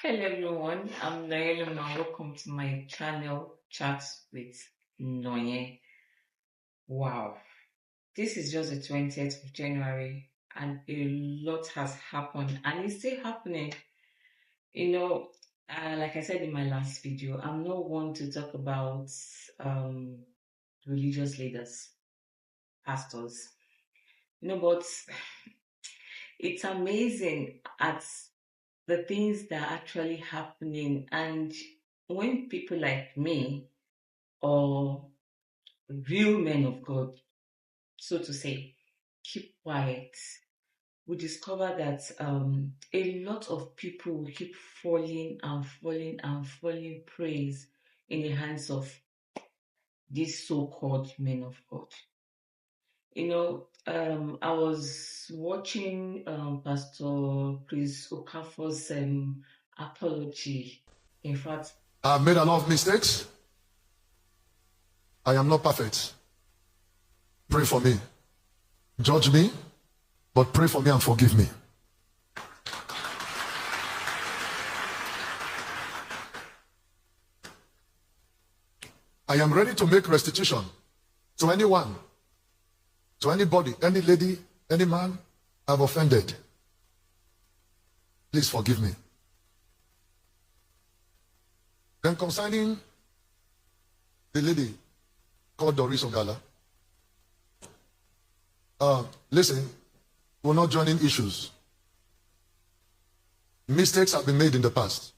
Hello everyone, I'm Noelle and welcome to my channel Chats with Noye. Wow, this is just the 20th of January and a lot has happened and it's still happening. You know, like I said in my last video, I'm not one to talk about um, religious leaders, pastors, but it's amazing at the things that are actually happening. And when people like me or real men of God, so to say, keep quiet, we discover that a lot of people will keep falling and falling and falling praise in the hands of these so-called men of God. I was watching Pastor Cris Okafor's apology. In fact, I've made a lot of mistakes. I am not perfect. Pray for me. Judge me, but pray for me and forgive me. I am ready to make restitution to anyone, to anybody, any lady, any man I've offended. Please forgive me. Then concerning the lady called Doris Ogala, listen, we're not joining issues. Mistakes have been made in the past.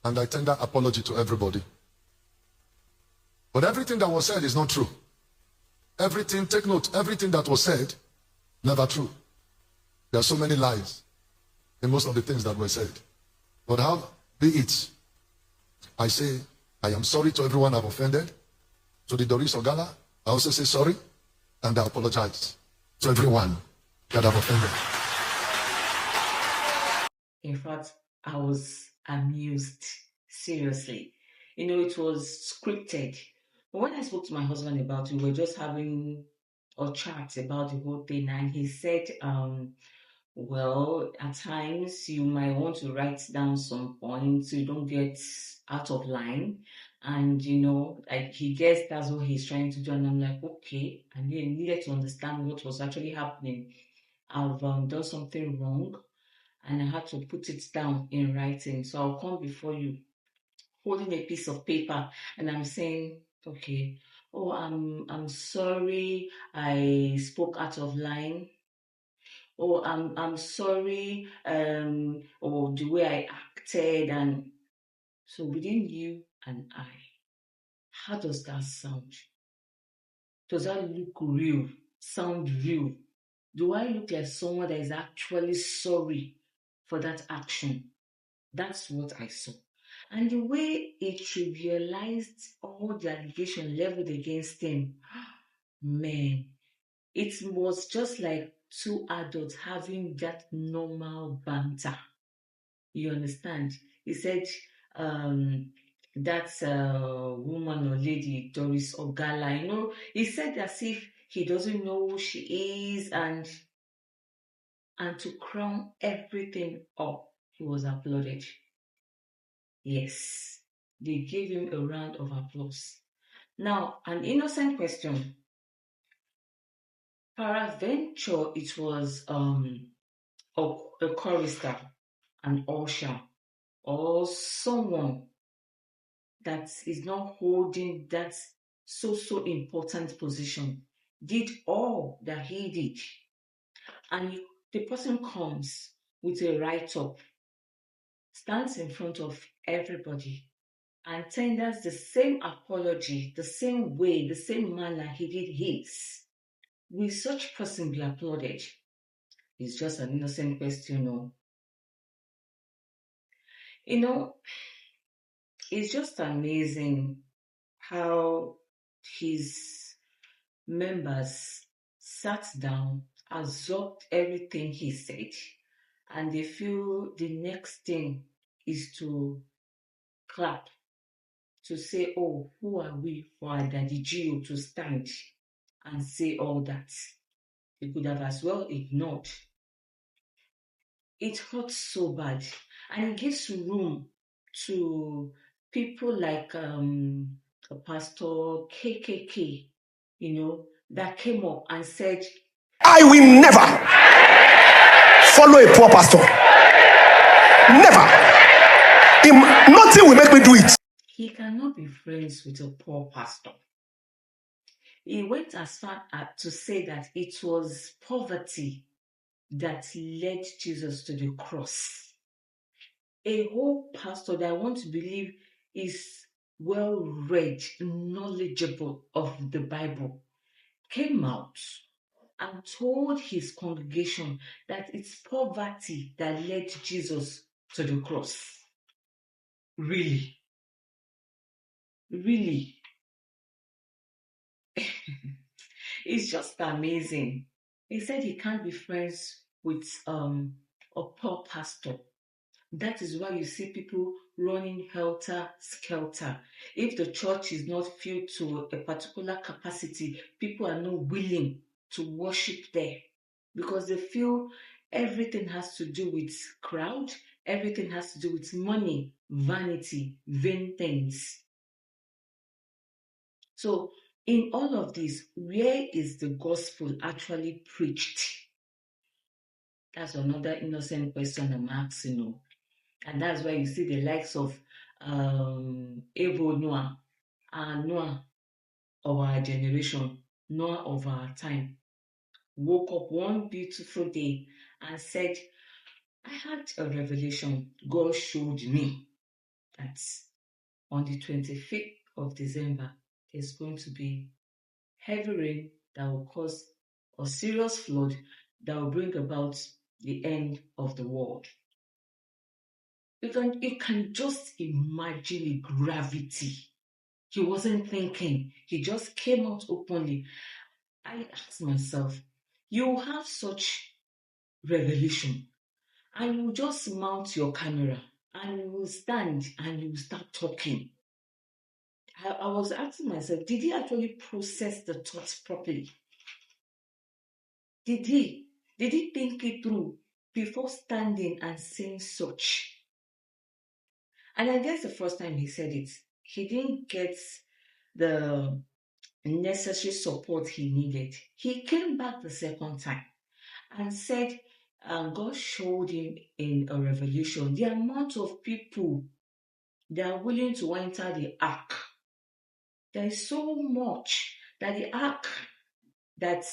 And I tender apology to everybody. But everything that was said is not true. Everything, take note, everything that was said, never true. There are so many lies in most of the things that were said. But how be it, I say, I am sorry to everyone I've offended. To the Doris Ogala, I also say sorry, and I apologize to everyone that I've offended. In fact, I was amused, seriously. It was scripted. But when I spoke to my husband about it, we were just having a chat about the whole thing, and he said, well, at times you might want to write down some points so you don't get out of line. And, like he guessed that's what he's trying to do. And I'm like, okay. And he needed to understand what was actually happening. I've done something wrong and I had to put it down in writing. So I'll come before you holding a piece of paper and I'm saying, okay, oh, I'm sorry I spoke out of line. Oh, I'm sorry, or the way I acted. And so within you and I, how does that sound? Does that look real? Sound real? Do I look like someone that is actually sorry for that action? That's what I saw. And the way it trivialized all the allegation leveled against him, man, it was just like two adults having that normal banter. You understand? He said, that woman or lady, Doris Ogala, he said as if he doesn't know who she is, and to crown everything up, he was applauded. Yes, they gave him a round of applause. Now, an innocent question. Peradventure, it was a chorister, an usher, or someone that is not holding that so important position, did all that he did, and the person comes with a write-up, stands in front of everybody, and tenders the same apology, the same way, the same manner he did his, will such person be applauded? It's just an innocent question. It's just amazing how his members sat down, absorbed everything he said, and they feel the next thing is to clap, to say, oh, who are we for Daddy Gio to stand and say all that? They could have as well ignored. It hurts so bad. And it gives room to people like Pastor KKK, that came up and said, I will never follow a poor pastor. Never. Nothing will make me do it. he cannot be friends with a poor pastor. He went as far as to say that it was poverty that led Jesus to the cross. A whole pastor that I want to believe is well read, knowledgeable of the Bible, came out and told his congregation that it's poverty that led Jesus to the cross. Really? Really? It's just amazing. He said he can't be friends with a poor pastor. That is why you see people running helter-skelter. If the church is not filled to a particular capacity, people are not willing to worship there because they feel everything has to do with crowd, everything has to do with money, vanity, vain things. So in all of this, where is the gospel actually preached? That's another innocent question I'm asking. And that's why you see the likes of Ebo Noah, Noah of our generation, Noah of our time, woke up one beautiful day and said, I had a revelation. God showed me that on the 25th of December, there's going to be heavy rain that will cause a serious flood that will bring about the end of the world. You can just imagine the gravity. He wasn't thinking. He just came out openly. I asked myself, you have such revelation and you just mount your camera and you will stand and you will start talking. I was asking myself, did he actually process the thoughts properly? Did he think it through before standing and saying such? And I guess the first time he said it, he didn't get the necessary support he needed. He came back the second time and said, God showed him in a revelation the amount of people that are willing to enter the ark. There is so much that the ark that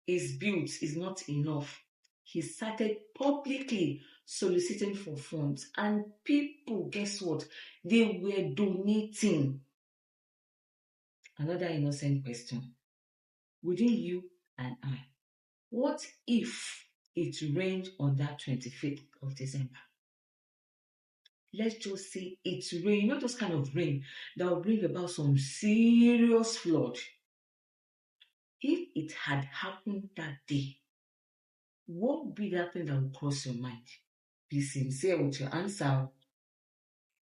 is built is not enough. He started publicly soliciting for funds, and people, guess what? They were donating. Another innocent question. Within you and I, what if it rained on that 25th of December? Let's just say it rained, not those kind of rain that will bring about some serious flood. If it had happened that day, what would be that thing that will cross your mind? Be sincere with your answer.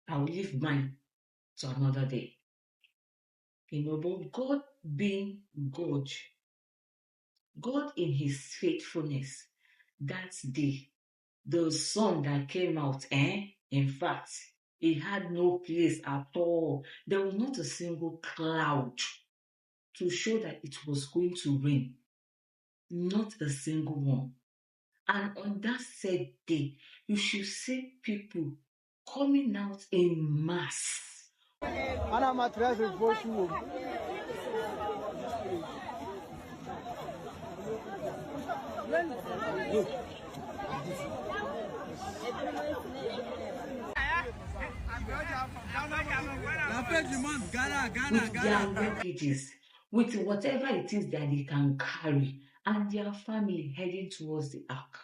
I will leave mine to another day. But God being God, God in his faithfulness, that day, the sun that came out, in fact, it had no place at all. There was not a single cloud to show that it was going to rain. Not a single one. And on that said day, you should see people coming out in mass. With their luggages, with whatever it is that they can carry, and their family heading towards the ark.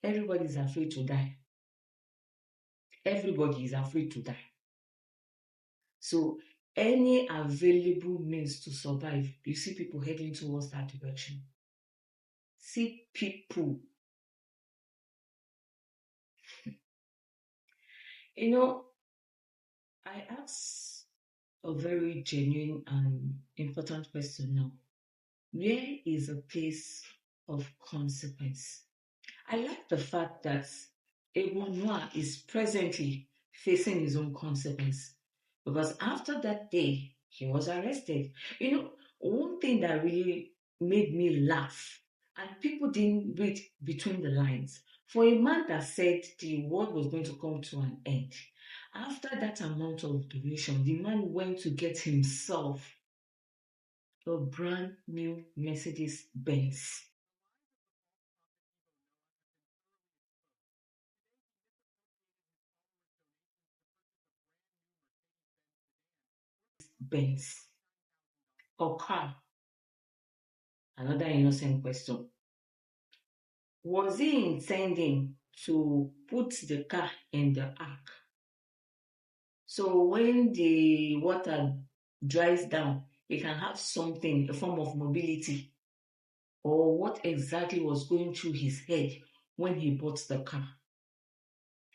Everybody is afraid to die. Everybody is afraid to die. So any available means to survive, you see people heading towards that direction. See people. I ask a very genuine and important question now. Where is a place of consequence? I like the fact that Ebo Noah is presently facing his own consequence. Because after that day, he was arrested. One thing that really made me laugh, and people didn't read between the lines, for a man that said the world was going to come to an end, after that amount of duration, the man went to get himself a brand new Mercedes Benz. Benz or car. Another innocent question. Was he intending to put the car in the ark? So when the water dries down, he can have something, a form of mobility. Or what exactly was going through his head when he bought the car?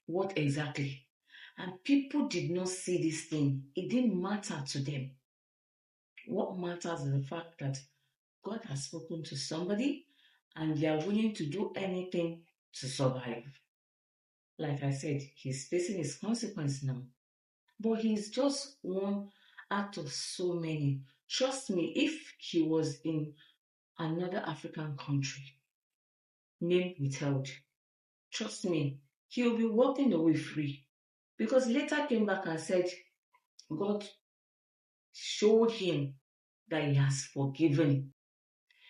What exactly? And people did not see this thing. It didn't matter to them. What matters is the fact that God has spoken to somebody and they are willing to do anything to survive. Like I said, he's facing his consequence now. But he's just one out of so many. Trust me, if he was in another African country, name withheld, trust me, he'll be walking away free. Because he later came back and said, God showed him that he has forgiven.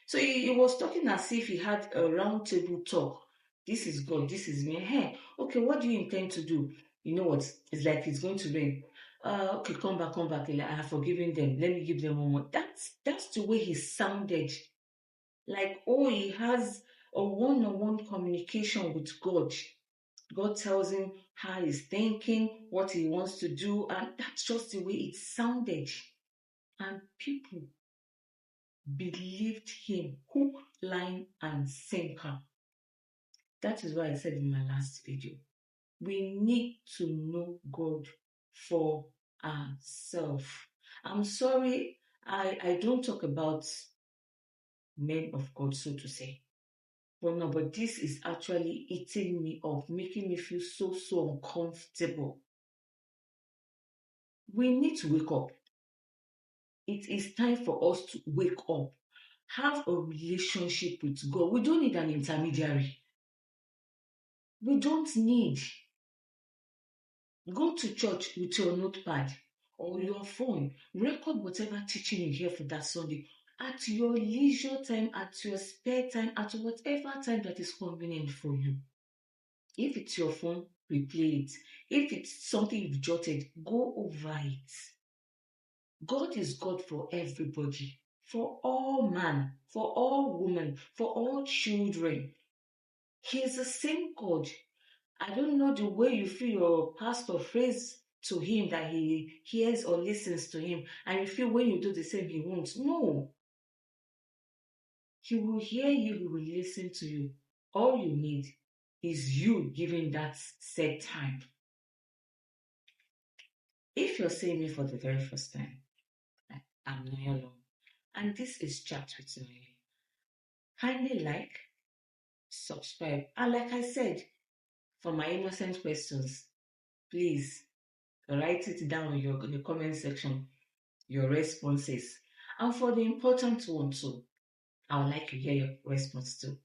So he was talking as if he had a round table talk. This is God, this is me. Hey, okay, what do you intend to do? You know what? It's like it's going to rain. Okay, come back. I have forgiven them. Let me give them one more. That's the way he sounded. Like, oh, he has a one-on-one communication with God. God tells him how he's thinking, what he wants to do, and that's just the way it sounded. And people believed him hook, line, and sinker. That is why I said in my last video, we need to know God for ourselves. I'm sorry, I don't talk about men of God, so to say. But no, but this is actually eating me up, making me feel so uncomfortable. We need to wake up. It is time for us to wake up. Have a relationship with God. We don't need an intermediary. We don't need. Go to church with your notepad or your phone. Record whatever teaching you hear for that Sunday. At your leisure time, at your spare time, at whatever time that is convenient for you. If it's your phone, replay it. If it's something you've jotted, go over it. God is God for everybody, for all man, for all women, for all children. He is the same God. I don't know the way you feel your pastor prays to him that he hears or listens to him, and you feel when you do the same he won't. No. He will hear you, he will listen to you. All you need is you giving that set time. If you're seeing me for the very first time, I'm Noah Long, and this is Chat with Noah. Kindly like, subscribe, and like I said, for my innocent questions, please write it down in the comment section, your responses. And for the important one too, I would like to hear your response too.